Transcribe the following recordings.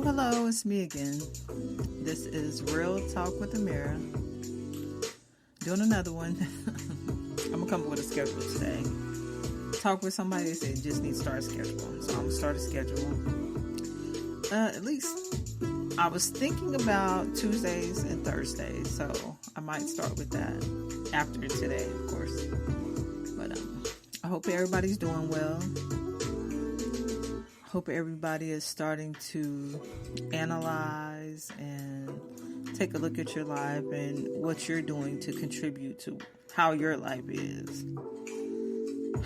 Hello, it's me again. This is Real Talk with Amiri. Doing another one. I'm going to come up with a schedule today. Talk with somebody, they said just need to start a schedule. So I'm going to start a schedule. At least I was thinking about Tuesdays and Thursdays, so I might start with that after today, of course. But I hope everybody's doing well. Hope everybody is starting to analyze and take a look at your life and what you're doing to contribute to how your life is.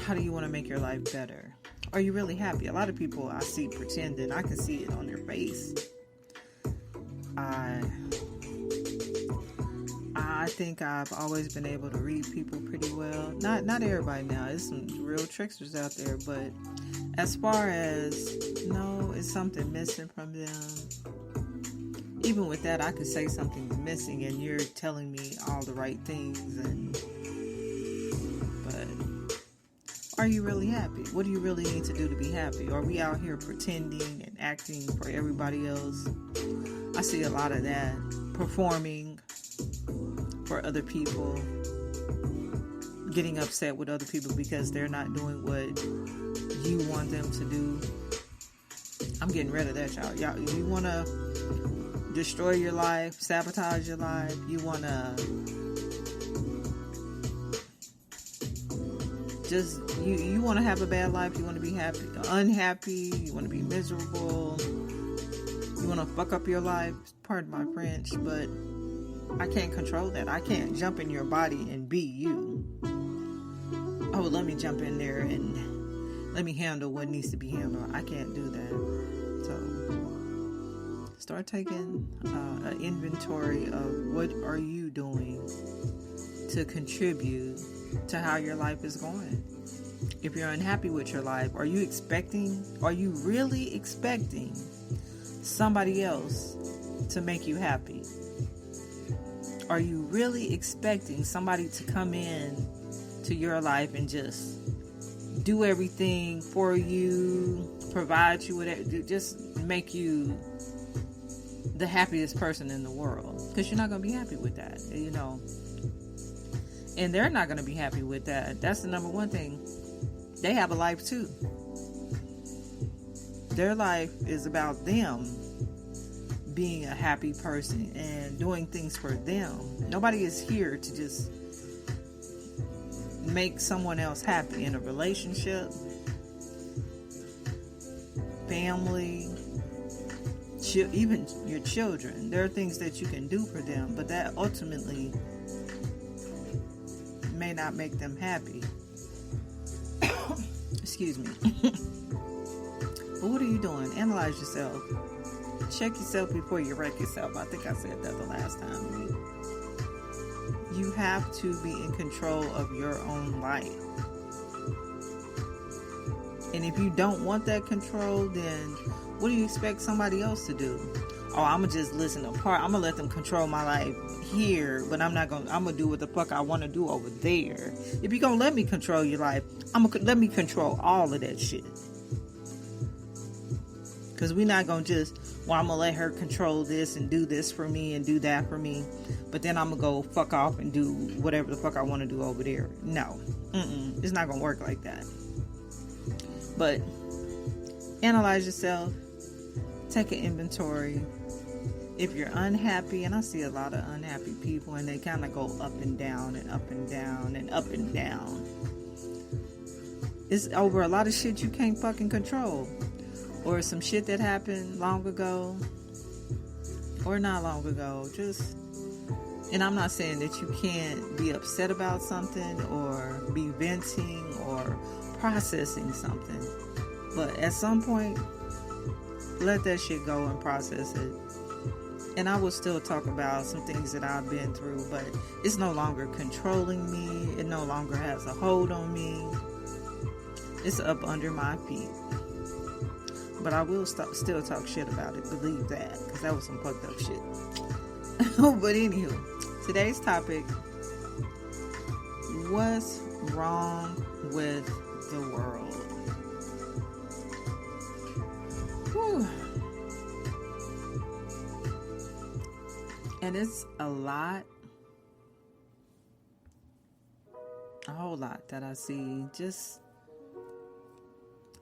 How do you want to make your life better? Are you really happy? A lot of people I see pretending. I can see it on their face. I think I've always been able to read people pretty well. Not everybody now. There's some real tricksters out there, but as far as, no, it's something missing from them. Even with that, I could say something's missing and you're telling me all the right things. But are you really happy? What do you really need to do to be happy? Are we out here pretending and acting for everybody else? I see a lot of that. Performing for other people. Getting upset with other people because they're not doing what you want them to do. I'm getting rid of that, y'all. You want to destroy your life, sabotage your life. You want to you want to have a bad life. You want to be unhappy. You want to be miserable. You want to fuck up your life. Pardon my French, but I can't control that. I can't jump in your body and be you. Oh, let me jump in there and let me handle what needs to be handled. I can't do that. So start taking an inventory of what are you doing to contribute to how your life is going. If you're unhappy with your life, are you really expecting somebody else to make you happy? Are you really expecting somebody to come in to your life and just do everything for you, provide you with it, just make you the happiest person in the world? Because you're not going to be happy with that, and they're not going to be happy with that. That's the number one thing. They have a life too. Their life is about them being a happy person and doing things for them. Nobody is here to just make someone else happy in a relationship, family, even your children. There are things that you can do for them, but that ultimately may not make them happy. Excuse me. But what are you doing? Analyze yourself. Check yourself before you wreck yourself. I think I said that the last time. You have to be in control of your own life. And if you don't want that control, then what do you expect somebody else to do? Oh, I'm going to just listen to part. I'm going to let them control my life here, but I'm going to do what the fuck I want to do over there. If you're going to let me control your life, let me control all of that shit. Because we're not going to just, I'm going to let her control this and do this for me and do that for me. But then I'm going to go fuck off and do whatever the fuck I want to do over there. No. It's not going to work like that. But analyze yourself. Take an inventory. if you're unhappy, and I see a lot of unhappy people, and they kind of go up and down and up and down and up and down. It's over a lot of shit you can't fucking control, or some shit that happened long ago, or not long ago. And I'm not saying that you can't be upset about something or be venting or processing something, but at some point, let that shit go and process it. And I will still talk about some things that I've been through, but it's no longer controlling me. It no longer has a hold on me. It's up under my feet. But I will still talk shit about it. Believe that, because that was some fucked up shit. But anywho, today's topic: what's wrong with the world? Whew. And it's a whole lot that I see. Just,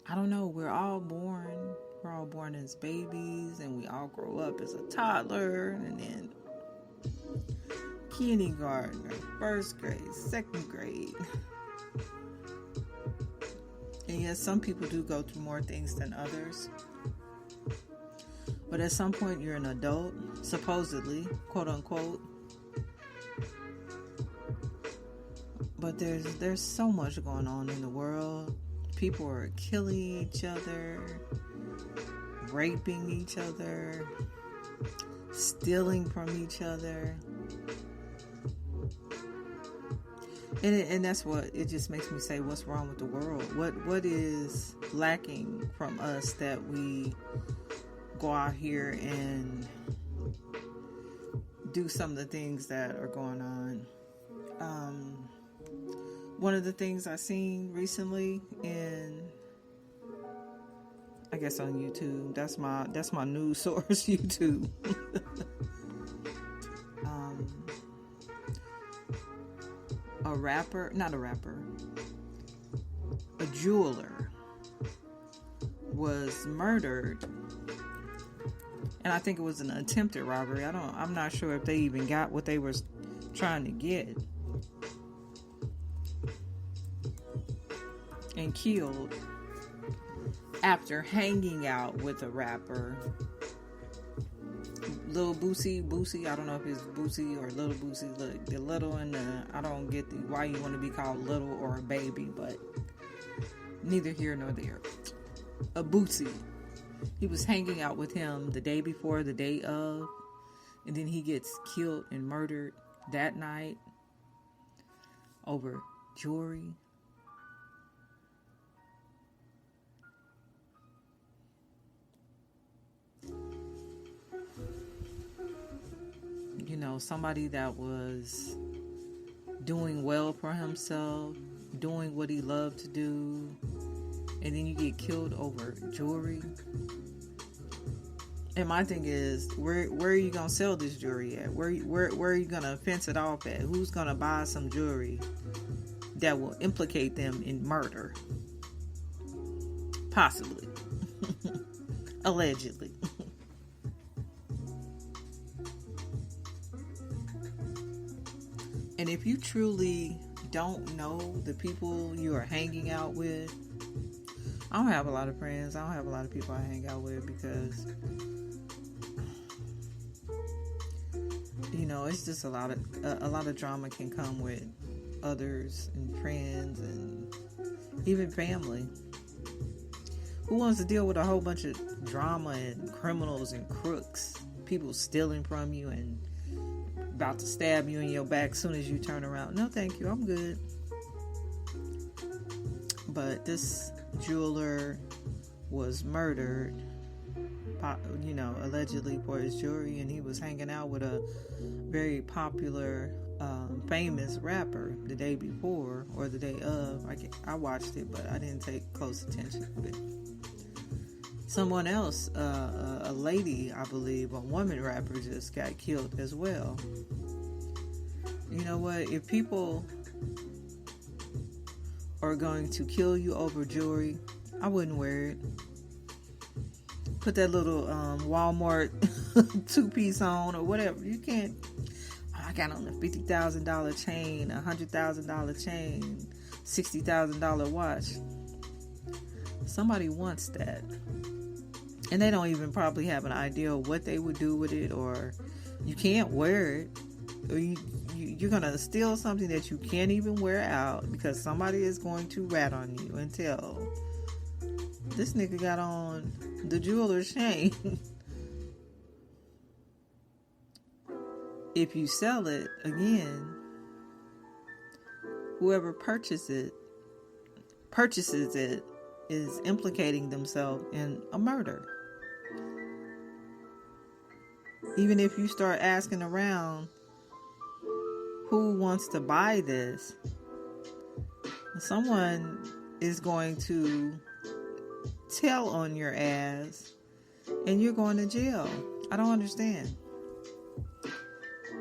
I don't know, we're all born as babies, and we all grow up as a toddler, and then kindergarten, first grade, second grade. And yes, some people do go through more things than others. But at some point, you're an adult, supposedly, quote unquote. But there's so much going on in the world. People are killing each other, raping each other, stealing from each other. And that's what it just makes me say, what's wrong with the world? What is lacking from us that we go out here and do some of the things that are going on? One of the things I seen recently I guess on YouTube, that's my news source, YouTube. A jeweler was murdered, and I think it was an attempted robbery. I'm not sure if they even got what they were trying to get, and killed after hanging out with a rapper, Lil Boosie. I don't know if it's Boosie or Little Boosie. Look, the little and I don't get why you want to be called little or a baby, but neither here nor there. A Boosie. He was hanging out with him the day before, the day of, and then he gets killed and murdered that night over jewelry. You know, somebody that was doing well for himself, doing what he loved to do, and then you get killed over jewelry. And my thing is, where are you gonna sell this jewelry at? Where are you gonna fence it off at? Who's gonna buy some jewelry that will implicate them in murder? Possibly. Allegedly. And if you truly don't know the people you are hanging out with, I don't have a lot of friends. I don't have a lot of people I hang out with because, you know, it's just a lot of drama can come with others and friends and even family. Who wants to deal with a whole bunch of drama and criminals and crooks, people stealing from you and about to stab you in your back as soon as you turn around? No, thank you. I'm good. But this jeweler was murdered, you know, allegedly for his jewelry, and he was hanging out with a very popular, famous rapper the day before or the day of. I watched it, but I didn't take close attention to it. Someone else, a lady, I believe, a woman rapper, just got killed as well. You know what? If people are going to kill you over jewelry, I wouldn't wear it. Put that little Walmart two-piece on or whatever. You can't, I got on a $50,000 chain, a $100,000 chain, $60,000 watch. Somebody wants that. And they don't even probably have an idea of what they would do with it, or you can't wear it. Or you're going to steal something that you can't even wear out because somebody is going to rat on you and tell, this nigga got on the jeweler's chain. If you sell it, again, whoever purchases it is implicating themselves in a murder. Even if you start asking around who wants to buy this, someone is going to tell on your ass and you're going to jail. I don't understand.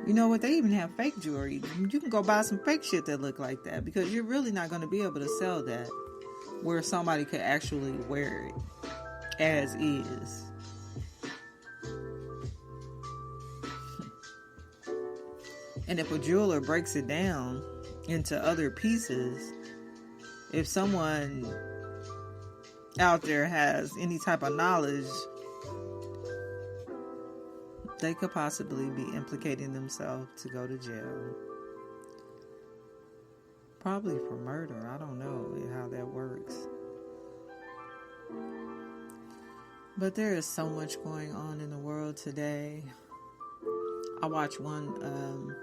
You know what? They even have fake jewelry. You can go buy some fake shit that look like that because you're really not going to be able to sell that where somebody could actually wear it as is. And if a jeweler breaks it down into other pieces, if someone out there has any type of knowledge, they could possibly be implicating themselves to go to jail. Probably for murder. I don't know how that works. But there is so much going on in the world today. I watch one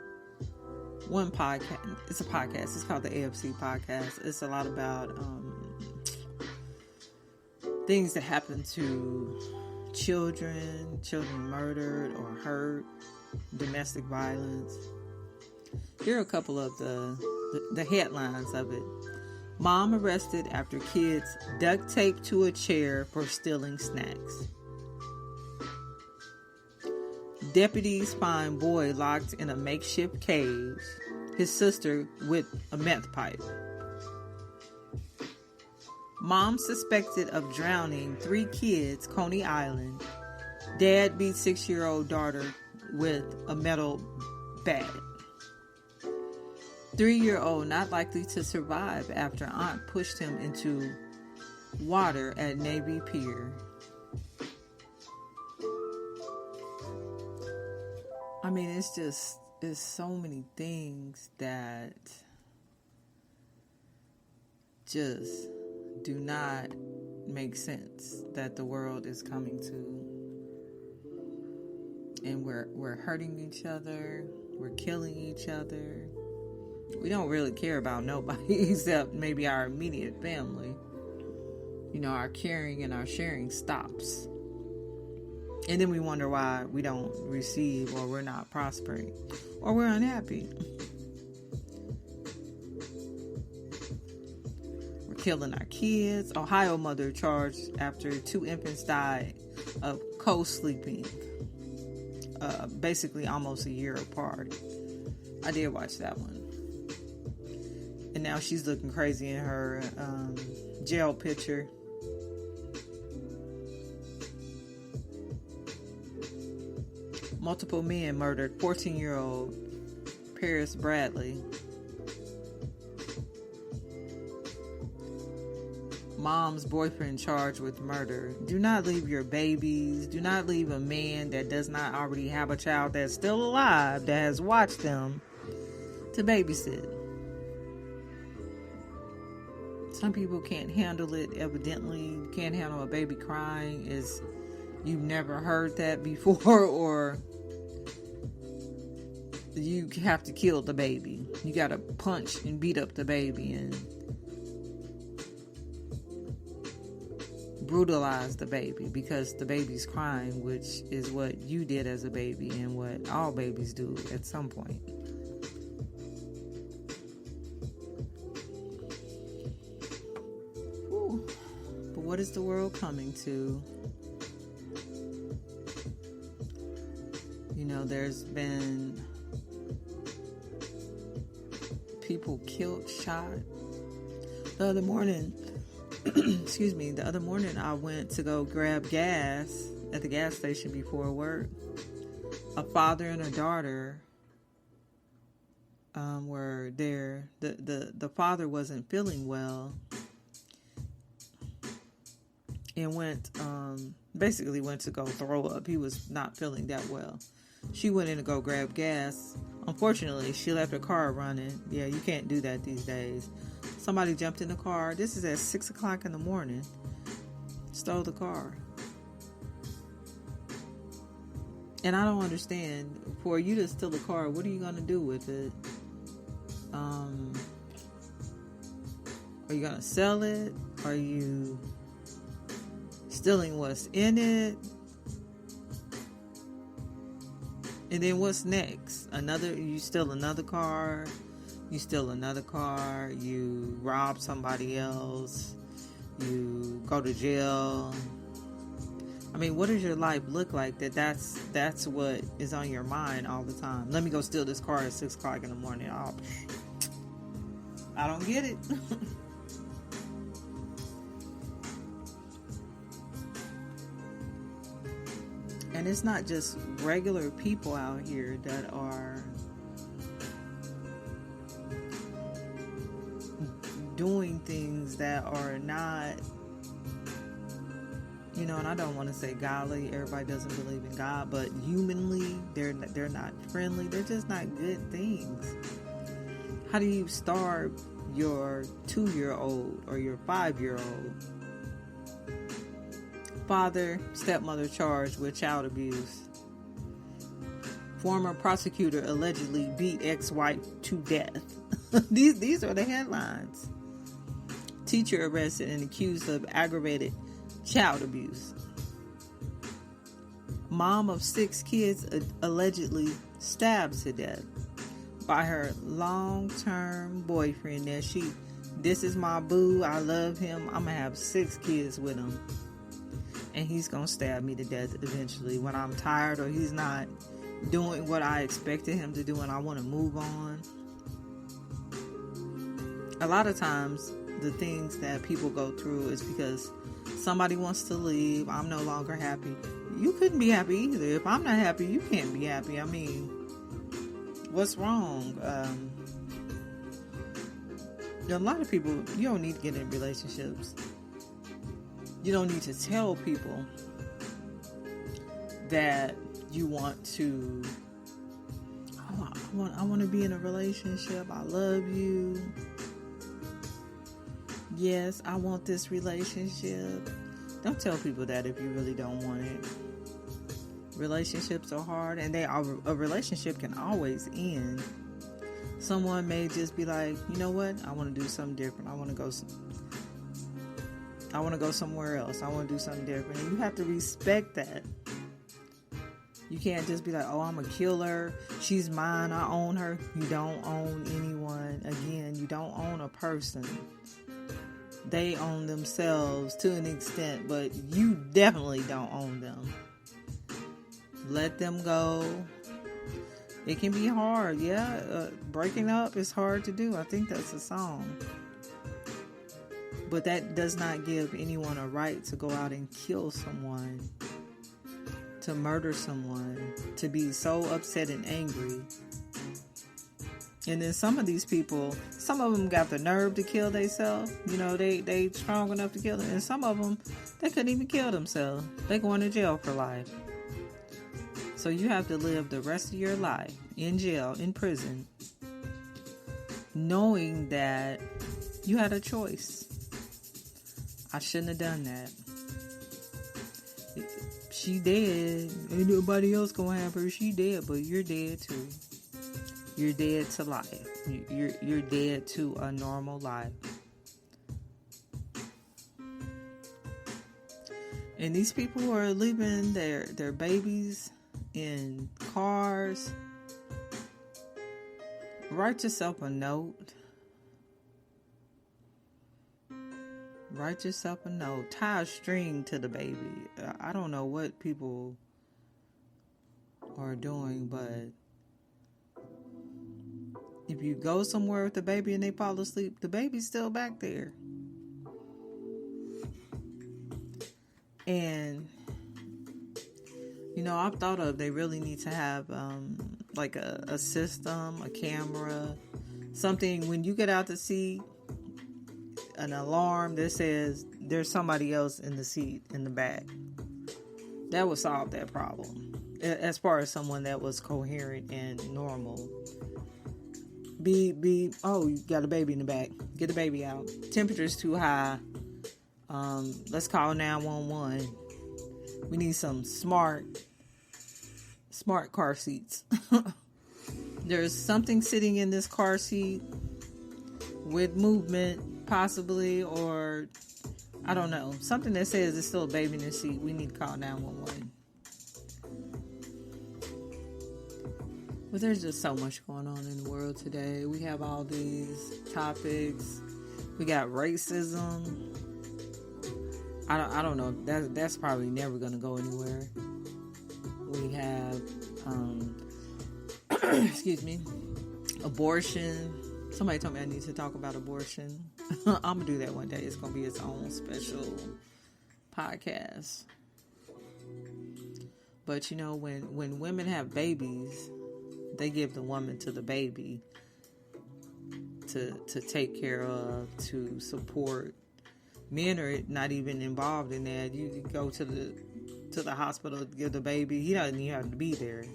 podcast. It's a podcast. It's called the AFC podcast. It's a lot about things that happen to children murdered or hurt, domestic violence. Here are a couple of the headlines of it. Mom arrested after kids duct taped to a chair for stealing snacks. Deputies find boy locked in a makeshift cage. His sister with a meth pipe. Mom suspected of drowning 3 kids, Coney Island. Dad beats 6-year-old daughter with a metal bat. 3-year-old not likely to survive after aunt pushed him into water at Navy Pier. I mean, it's so many things that just do not make sense that the world is coming to. And we're hurting each other. We're killing each other. We don't really care about nobody except maybe our immediate family. You know, our caring and our sharing stops. And then we wonder why we don't receive, or we're not prospering, or we're unhappy. We're killing our kids. Ohio mother charged after 2 infants died of co-sleeping. Basically almost a year apart. I did watch that one. And now she's looking crazy in her jail picture. Multiple men murdered 14-year-old Paris Bradley. Mom's boyfriend charged with murder. Do not leave your babies. Do not leave a man that does not already have a child that's still alive, that has watched them, to babysit. Some people can't handle it, evidently. You can't handle a baby crying. You've never heard that before, or you have to kill the baby. You got to punch and beat up the baby and brutalize the baby because the baby's crying, which is what you did as a baby and what all babies do at some point. Whew. But what is the world coming to? You know, there's been people killed, shot. The other morning I went to go grab gas at the gas station before work. A father and a daughter were there. The father wasn't feeling well and basically went to go throw up. He was not feeling that well. She went in to go grab gas. Unfortunately, she left her car running. Yeah, you can't do that these days. Somebody jumped in the car. This is at 6 o'clock in the morning. Stole the car. And I don't understand. For you to steal a car, what are you going to do with it? Are you going to sell it? Are you stealing what's in it? And then what's next? You steal another car. You steal another car. You rob somebody else. You go to jail. I mean, what does your life look like that's what is on your mind all the time? Let me go steal this car at 6 o'clock in the morning. Oh, I don't get it. And it's not just regular people out here that are doing things that are not, and I don't want to say godly. Everybody doesn't believe in God, but humanly, they're not friendly. They're just not good things. How do you starve your 2-year-old or your 5-year-old? Father, stepmother charged with child abuse. Former prosecutor allegedly beat ex-wife to death. These are the headlines. Teacher arrested and accused of aggravated child abuse. Mom of 6 kids allegedly stabbed to death by her long-term boyfriend. This is my boo. I love him. I'm going to have 6 kids with him. And he's going to stab me to death eventually when I'm tired or he's not doing what I expected him to do and I want to move on. A lot of times, the things that people go through is because somebody wants to leave. I'm no longer happy. You couldn't be happy either. If I'm not happy, you can't be happy. I mean, what's wrong? A lot of people, you don't need to get in relationships. You don't need to tell people that you want to, I want to be in a relationship. I love you. Yes, I want this relationship. Don't tell people that if you really don't want it. Relationships are hard, and a relationship can always end. Someone may just be like, you know what? I want to do something different. I want to go somewhere else. I want to do something different. And you have to respect that. You can't just be like, oh, I'm a killer. She's mine. I own her. You don't own anyone. Again, you don't own a person. They own themselves to an extent, but you definitely don't own them. Let them go. It can be hard. Yeah, breaking up is hard to do. I think that's a song. But that does not give anyone a right to go out and kill someone, to murder someone, to be so upset and angry. And then some of these people, some of them got the nerve to kill themselves. They strong enough to kill them. And some of them, they couldn't even kill themselves. They going to jail for life. So you have to live the rest of your life in jail, in prison, knowing that you had a choice. I shouldn't have done that. She dead. Ain't nobody else gonna have her. She dead, but you're dead too. You're dead to life. You're dead to a normal life. And these people who are leaving their babies in cars, write yourself a note. Write yourself a note. Tie a string to the baby. I don't know what people are doing, but if you go somewhere with the baby and they fall asleep, the baby's still back there. And I've thought of, they really need to have like a system, a camera, something when you get out the seat, an alarm that says there's somebody else in the seat in the back. That would solve that problem. As far as someone that was coherent and normal. Oh, you got a baby in the back. Get the baby out. Temperature's too high. Let's call 911. We need some smart car seats. There's something sitting in this car seat with movement, possibly, or I don't know. Something that says there's still a baby in the seat. We need to call 911. But there's just so much going on in the world today. We have all these topics. We got racism. I don't know. That's probably never going to go anywhere. We have, excuse me, abortion. Somebody told me I need to talk about abortion. I'm going to do that one day. It's going to be its own special podcast. But, when women have babies, they give the woman to the baby to take care of, to support. Men are not even involved in that. You go to the hospital to give the baby. He doesn't even have to be there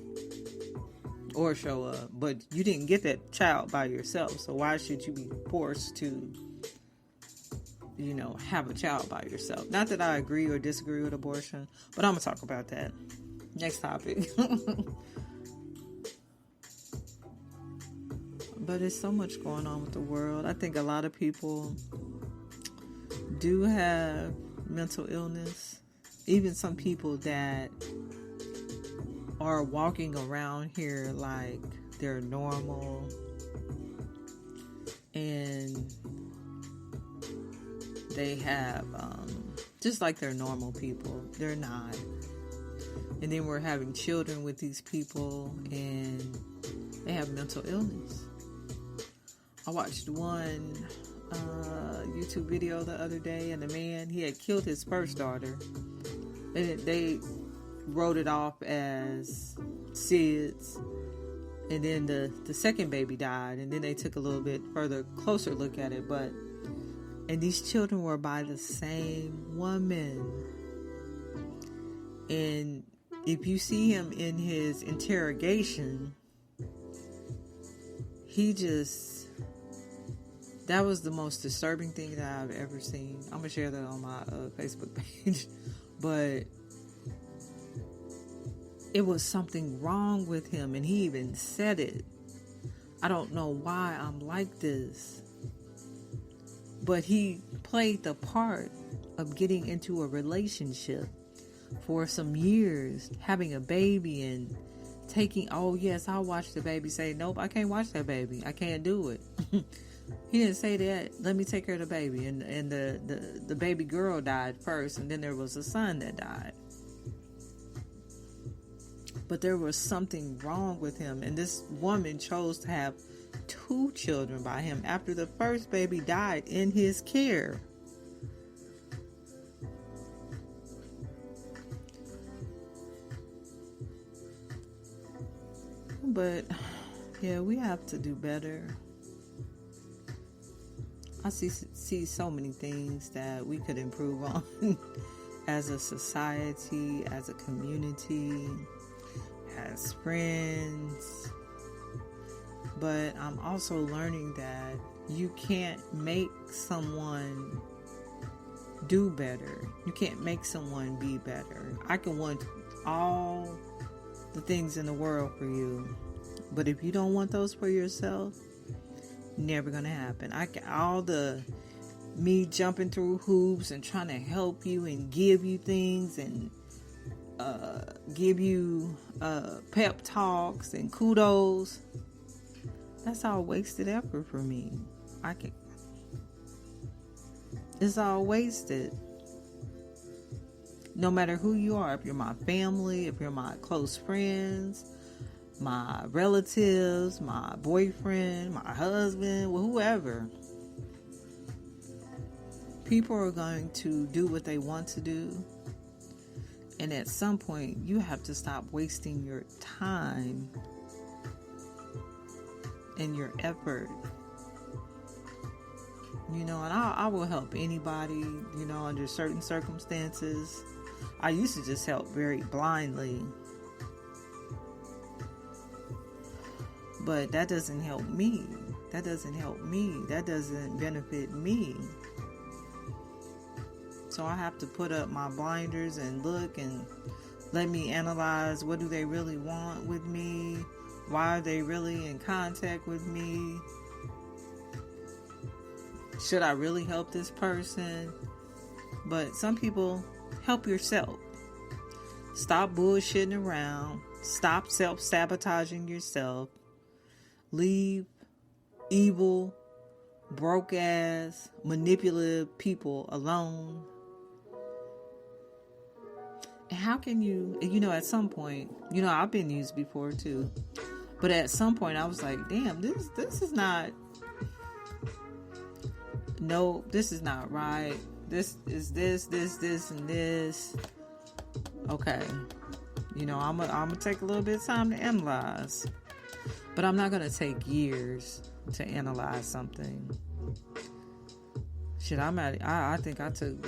or show up. But you didn't get that child by yourself. So why should you be forced to, have a child by yourself? Not that I agree or disagree with abortion, but I'm going to talk about that. Next topic. But there's so much going on with the world. I think a lot of people do have mental illness. Even some people that are walking around here like they're normal and they have just like they're normal people. They're not. And then we're having children with these people and they have mental illness. I watched one YouTube video the other day, and the man, he had killed his first daughter. And they wrote it off as SIDS. And then the second baby died, and then they took a little bit closer look at it. And these children were by the same woman. And if you see him in his interrogation, that was the most disturbing thing that I've ever seen. I'm going to share that on my Facebook page. But it was something wrong with him. And he even said it. I don't know why I'm like this. But he played the part of getting into a relationship for some years. Having a baby and taking, oh yes, I'll watch the baby. Say, nope, I can't watch that baby. I can't do it. He didn't say that. Let me take care of the baby. And the baby girl died first. And then there was a son that died. But there was something wrong with him. And this woman chose to have 2 children by him after the first baby died in his care. But yeah, we have to do better. I see so many things that we could improve on as a society, as a community, as friends. But I'm also learning that you can't make someone do better. You can't make someone be better. I can want all the things in the world for you, but if you don't want those for yourself, never gonna happen. Me jumping through hoops and trying to help you and give you things and give you pep talks and kudos, that's all wasted effort for me. It's all wasted. No matter who you are, if you're my family, if you're my close friends, my relatives, my boyfriend, my husband, whoever. People are going to do what they want to do. And at some point, you have to stop wasting your time and your effort. And I will help anybody, under certain circumstances. I used to just help very blindly. But that doesn't help me. That doesn't benefit me. So I have to put up my blinders and look and let me analyze, what do they really want with me? Why are they really in contact with me? Should I really help this person? But some people, help yourself. Stop bullshitting around. Stop self-sabotaging yourself. Leave evil, broke-ass, manipulative people alone. And how can you, at some point, I've been used before too. But at some point I was like, damn, this is not, no, this is not right. This is this, and this. Okay. I'm gonna take a little bit of time to analyze. But I'm not gonna take years to analyze something. Shit, I think I took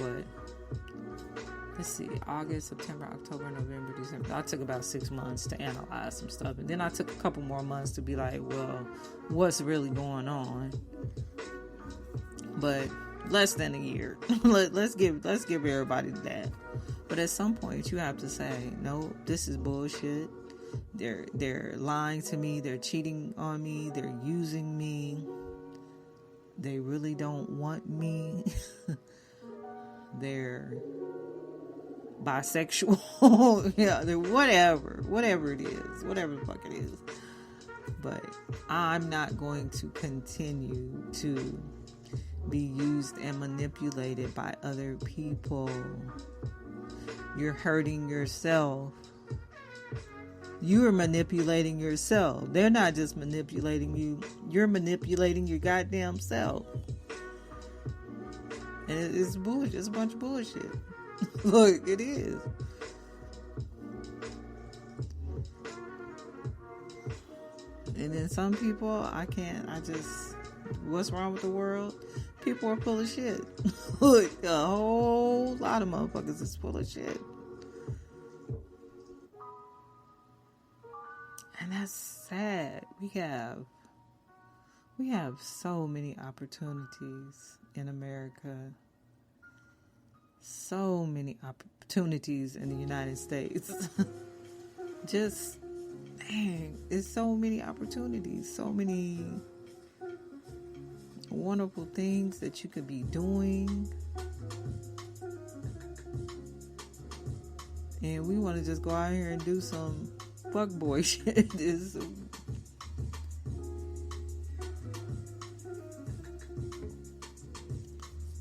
let's see, August, September, October, November, December. I took about 6 months to analyze some stuff. And then I took a couple more months to be like, well, what's really going on? But less than a year. let's give everybody that. But at some point you have to say, no, this is bullshit. They're lying to me, they're cheating on me, they're using me. They really don't want me. They're bisexual. Yeah, they're whatever it is, whatever the fuck it is. But I'm not going to continue to be used and manipulated by other people. You're hurting yourself. You are manipulating yourself. They're not just manipulating you. You're manipulating your goddamn self. And it's bullshit. It's a bunch of bullshit. Look, it is. And then some people, what's wrong with the world? People are full of shit. Look, a whole lot of motherfuckers is full of shit. And that's sad. We have so many opportunities in America. So many opportunities in the United States. Just, dang, it's so many opportunities. So many wonderful things that you could be doing. And we want to just go out here and do some fuckboy shit.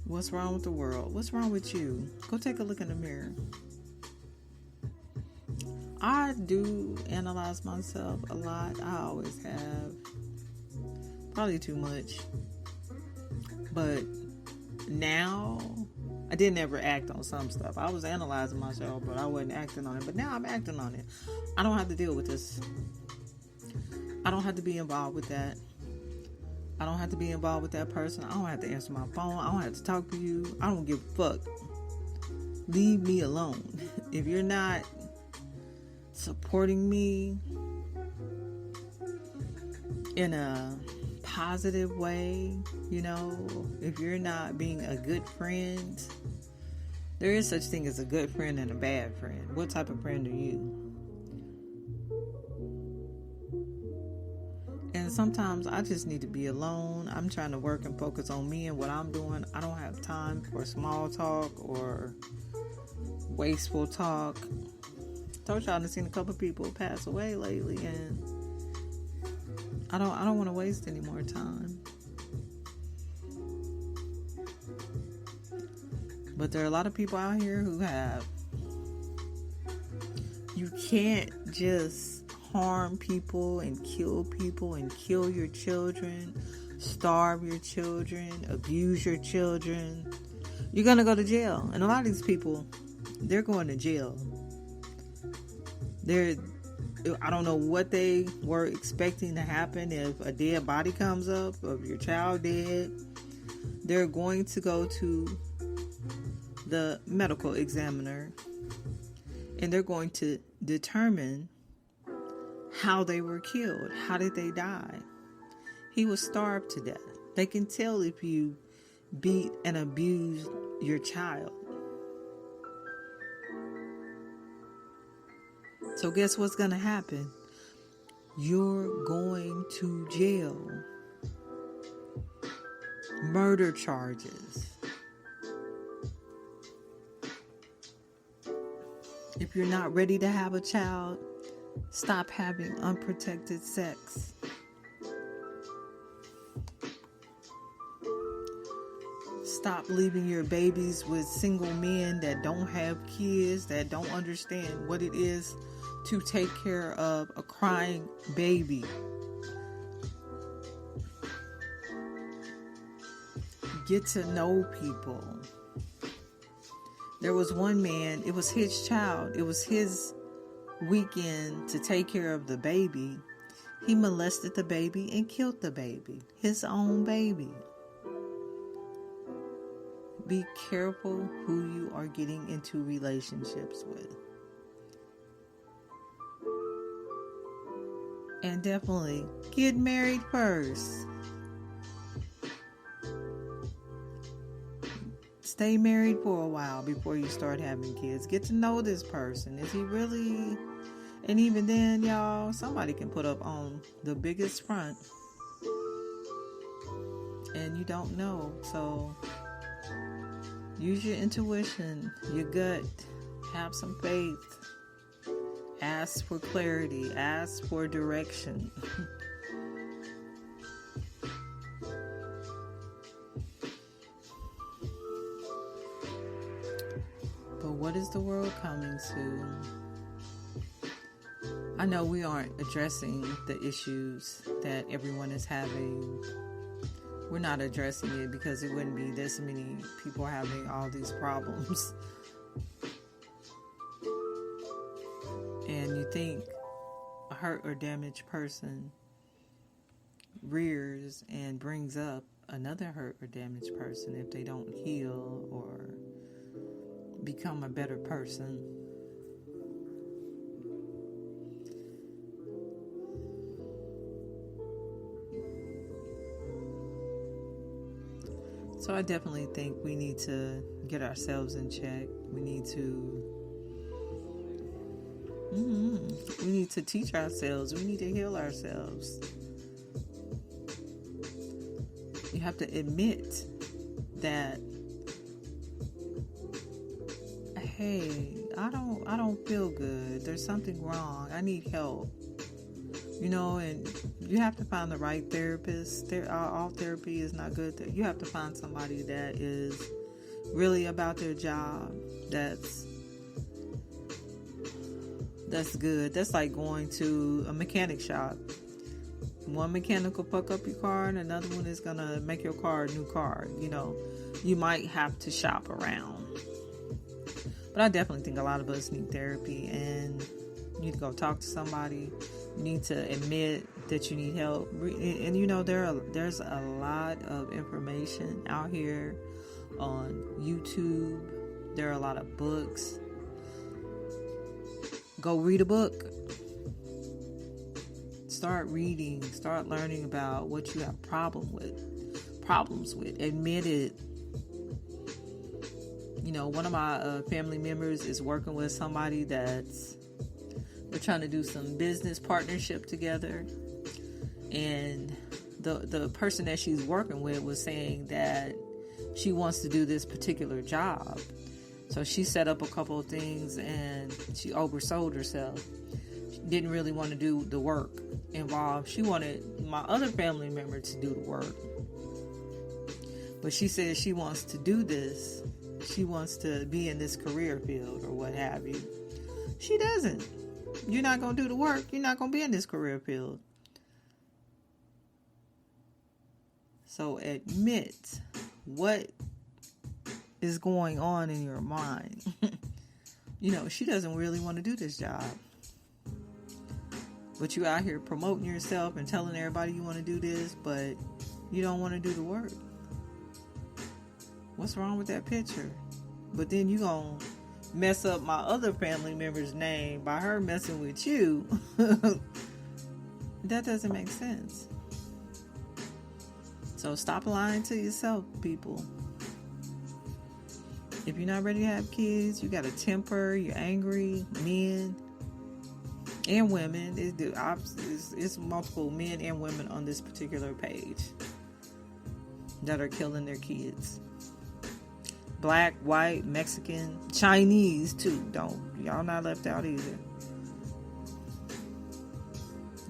What's wrong with the world? What's wrong with you? Go take a look in the mirror. I do analyze myself a lot. I always have. Probably too much. But now, I didn't ever act on some stuff. I was analyzing myself, but I wasn't acting on it. But now I'm acting on it. I don't have to deal with this. I don't have to be involved with that. I don't have to be involved with that person. I don't have to answer my phone. I don't have to talk to you. I don't give a fuck. Leave me alone. If you're not supporting me in a positive way, if you're not being a good friend, there is such thing as a good friend and a bad friend. What type of friend are you? And sometimes I just need to be alone. I'm trying to work and focus on me and what I'm doing. I don't have time for small talk or wasteful talk. Told y'all I've seen a couple people pass away lately, and I don't want to waste any more time. But there are a lot of people out here who you can't just harm people and kill your children, starve your children, abuse your children. You're going to go to jail. And a lot of these people, they're going to jail. I don't know what they were expecting to happen if a dead body comes up, of your child dead. They're going to go to the medical examiner and they're going to determine how they were killed. How did they die? He was starved to death. They can tell if you beat and abused your child. So guess what's going to happen? You're going to jail. Murder charges. If you're not ready to have a child, stop having unprotected sex. Stop leaving your babies with single men that don't have kids, that don't understand what it is to take care of a crying baby. Get to know people. There was one man, it was his child. It was his weekend to take care of the baby. He molested the baby and killed the baby. His own baby. Be careful who you are getting into relationships with. And definitely get married first. Stay married for a while before you start having kids. Get to know this person. Is he really... And even then, y'all, somebody can put up on the biggest front. And you don't know. So use your intuition, your gut. Have some faith. Ask for clarity. Ask for direction. But what is the world coming to? I know we aren't addressing the issues that everyone is having. We're not addressing it because it wouldn't be this many people having all these problems. And you think a hurt or damaged person rears and brings up another hurt or damaged person if they don't heal or become a better person. So I definitely think we need to get ourselves in check. We need to teach ourselves. We need to heal ourselves. You have to admit that, hey, I don't feel good. There's something wrong. I need help. You know, and you have to find the right therapist. All therapy is not good. You have to find somebody that is really about their job. That's good. That's like going to a mechanic shop. One mechanic will fuck up your car and another one is going to make your car a new car. You know, you might have to shop around. But I definitely think a lot of us need therapy and you need to go talk to somebody. You need to admit that you need help. And you know, there's a lot of information out here on YouTube. There are a lot of books. Go read a book. Start reading. Start learning about what you have problems with. Admit it. You know, one of my family members is working with somebody they're trying to do some business partnership together. And the person that she's working with was saying that she wants to do this particular job. So she set up a couple of things and she oversold herself. She didn't really want to do the work involved. She wanted my other family member to do the work. But she says she wants to do this. She wants to be in this career field or what have you. She doesn't. You're not going to do the work. You're not going to be in this career field. So admit what is going on in your mind. You know, she doesn't really want to do this job. But you out here promoting yourself and telling everybody you want to do this, but you don't want to do the work. What's wrong with that picture? But then you gonna mess up my other family member's name by her messing with you. That doesn't make sense. So stop lying to yourself, people. If you're not ready to have kids, you got a temper, you're angry, men and women. It's multiple men and women on this particular page that are killing their kids. Black, white, Mexican, Chinese too. Y'all not left out either.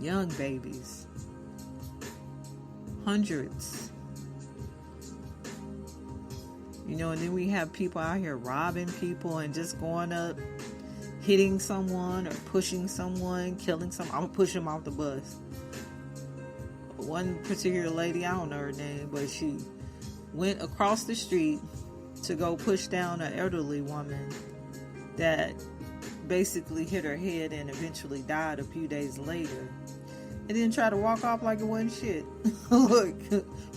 Young babies. Hundreds. And then we have people out here robbing people and just going up, hitting someone or pushing someone, killing someone. I'm going to push them off the bus. One particular lady, I don't know her name, but she went across the street to go push down an elderly woman that basically hit her head and eventually died a few days later. And then try to walk off like it wasn't shit. Look,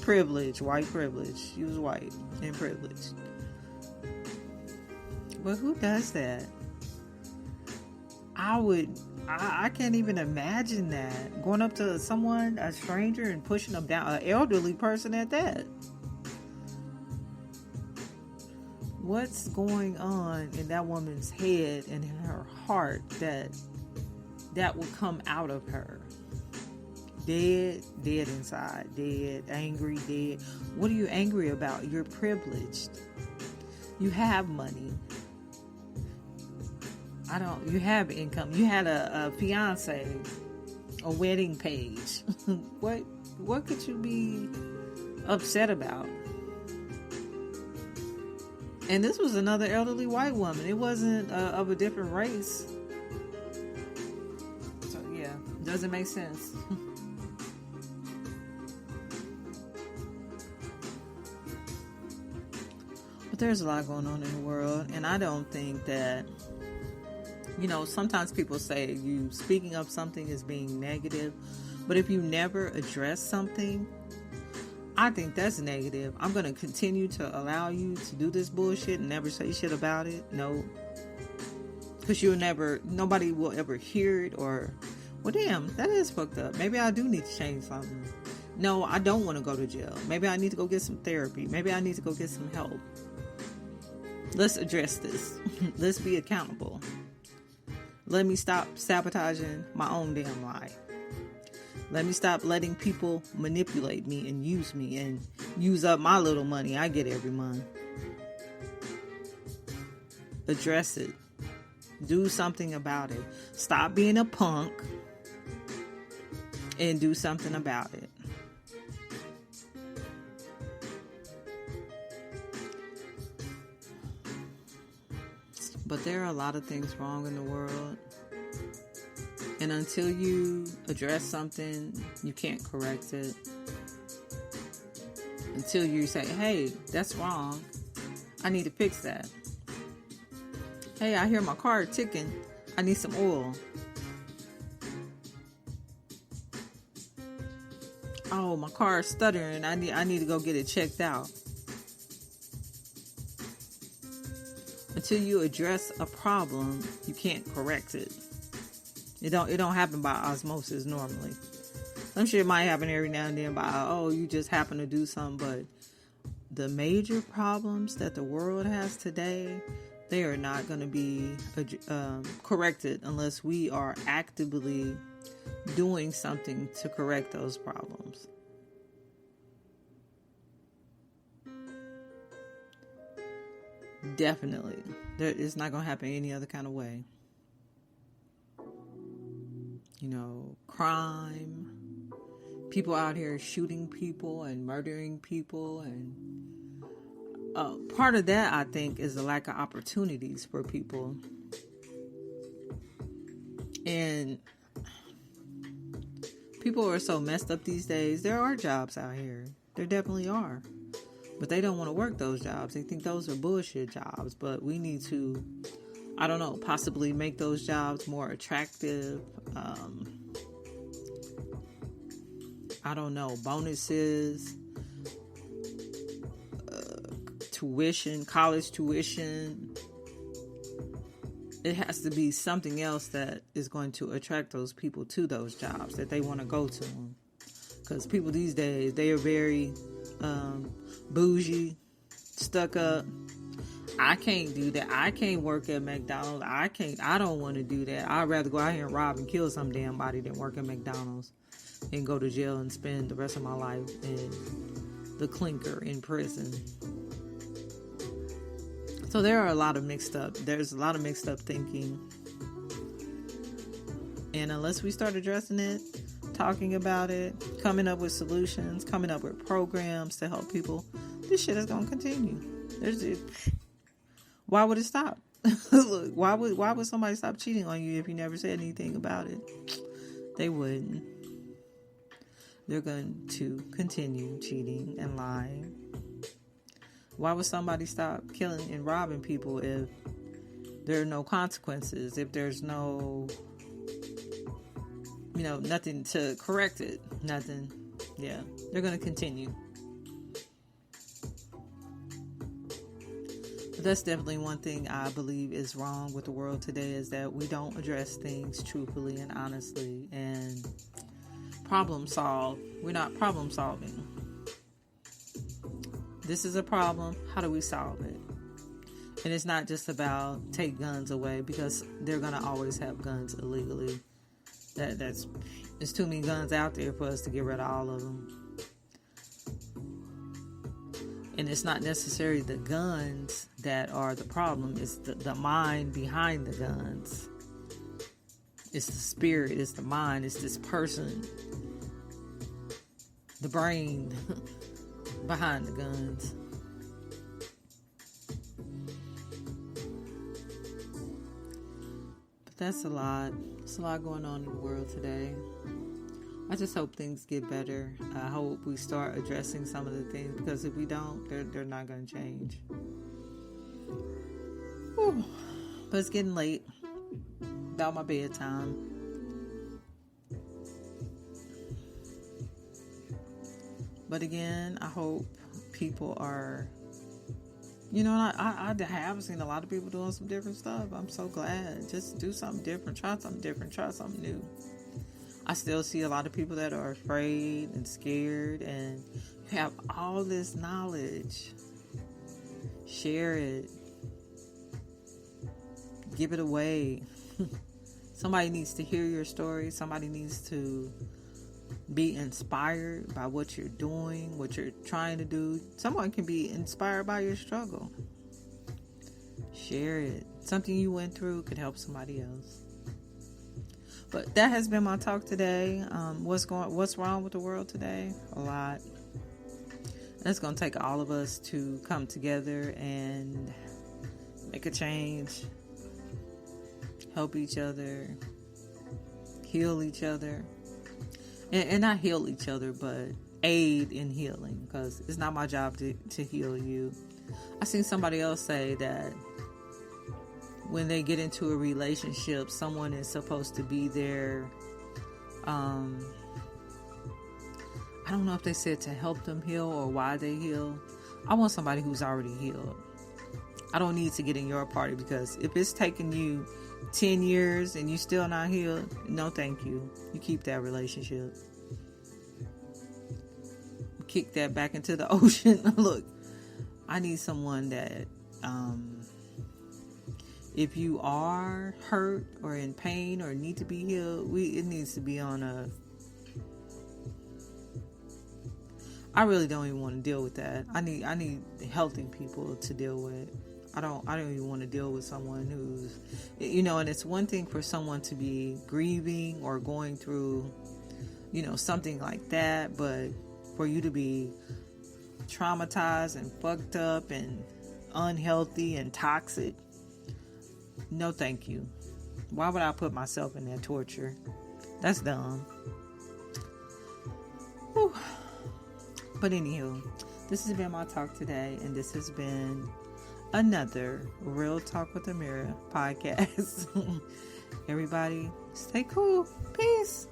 privilege, white privilege. She was white and privileged. But who does that? I can't even imagine that. Going up to someone, a stranger, and pushing them down, an elderly person at that. What's going on in that woman's head and in her heart that would come out of her? Dead inside, dead, angry, dead. What are you angry about? You're privileged. You have money. You have income. You had a fiance, a wedding page. What could you be upset about? And this was another elderly white woman. It wasn't of a different race. So yeah, doesn't make sense. But there's a lot going on in the world, and I don't think that, sometimes people say you speaking of something is being negative, but if you never address something, I think that's negative. I'm going to continue to allow you to do this bullshit and never say shit about it. No. Because nobody will ever hear it or, well, damn, that is fucked up. Maybe I do need to change something. No, I don't want to go to jail. Maybe I need to go get some therapy. Maybe I need to go get some help. Let's address this. Let's be accountable. Let me stop sabotaging my own damn life. Let me stop letting people manipulate me and use up my little money I get every month. Address it. Do something about it. Stop being a punk and do something about it. But there are a lot of things wrong in the world. And until you address something, you can't correct it. Until you say, hey, that's wrong. I need to fix that. Hey, I hear my car ticking. I need some oil. Oh, my car is stuttering. I need to go get it checked out. Until you address a problem, you can't correct it. It don't happen by osmosis normally. I'm sure it might happen every now and then by, you just happen to do something. But the major problems that the world has today, they are not going to be corrected unless we are actively doing something to correct those problems. Definitely. It's not going to happen any other kind of way. Crime, people out here shooting people and murdering people. And part of that, I think, is the lack of opportunities for people. And people are so messed up these days. There are jobs out here. There definitely are. But they don't want to work those jobs. They think those are bullshit jobs. But we need to, possibly make those jobs more attractive. I don't know, bonuses, tuition, college tuition. It has to be something else that is going to attract those people to those jobs that they want to go to them. Because people these days, they are very bougie, stuck up. I can't do that. I can't work at McDonald's. I don't want to do that. I'd rather go out here and rob and kill some damn body than work at McDonald's and go to jail and spend the rest of my life in the clinker in prison. So there's a lot of mixed up thinking. And unless we start addressing it, talking about it, coming up with solutions, coming up with programs to help people, this shit is going to continue. Why would it stop? Look, why would somebody stop cheating on you if you never said anything about it? They wouldn't. They're going to continue cheating and lying. Why would somebody stop killing and robbing people if there are no consequences, if there's no, nothing to correct it? Nothing. Yeah, they're going to continue. But that's definitely one thing I believe is wrong with the world today, is that we don't address things truthfully and honestly and problem solve. We're not problem solving. This is a problem. How do we solve it? And it's not just about take guns away, because they're going to always have guns illegally. There's too many guns out there for us to get rid of all of them. And it's not necessarily the guns that are the problem. It's the mind behind the guns. It's the spirit. It's the mind. It's this person. The brain behind the guns. But that's a lot. There's a lot going on in the world today. I just hope things get better. I hope we start addressing some of the things, because if we don't, they're not going to change. Whew. But it's getting late. About my bedtime. But again, I hope people are, I have seen a lot of people doing some different stuff. I'm so glad. Just do something different. Try something different. Try something new. I still see a lot of people that are afraid and scared, and you have all this knowledge. Share it. Give it away. Somebody needs to hear your story. Somebody needs to be inspired by what you're doing, what you're trying to do. Someone can be inspired by your struggle. Share it. Something you went through could help somebody else. But that has been my talk today. What's wrong with the world today? A lot. It's going to take all of us to come together and make a change. Help each other. Heal each other. And not heal each other, but aid in healing, because it's not my job to heal you. I seen somebody else say that when they get into a relationship, someone is supposed to be there. I don't know if they said to help them heal or why they heal. I want somebody who's already healed. I don't need to get in your party, because if it's taking you 10 years and you still not healed, no thank you. You keep that relationship. Kick that back into the ocean. Look, I need someone that if you are hurt or in pain or need to be healed, it needs to be on a... I really don't even want to deal with that. I need healthy people to deal with. I don't even want to deal with someone who's, and it's one thing for someone to be grieving or going through, something like that, but for you to be traumatized and fucked up and unhealthy and toxic, no thank you. Why would I put myself in that torture? That's dumb. Whew. But anywho, this has been my talk today, and this has been another Real Talk with Amiri podcast. Everybody, stay cool. Peace.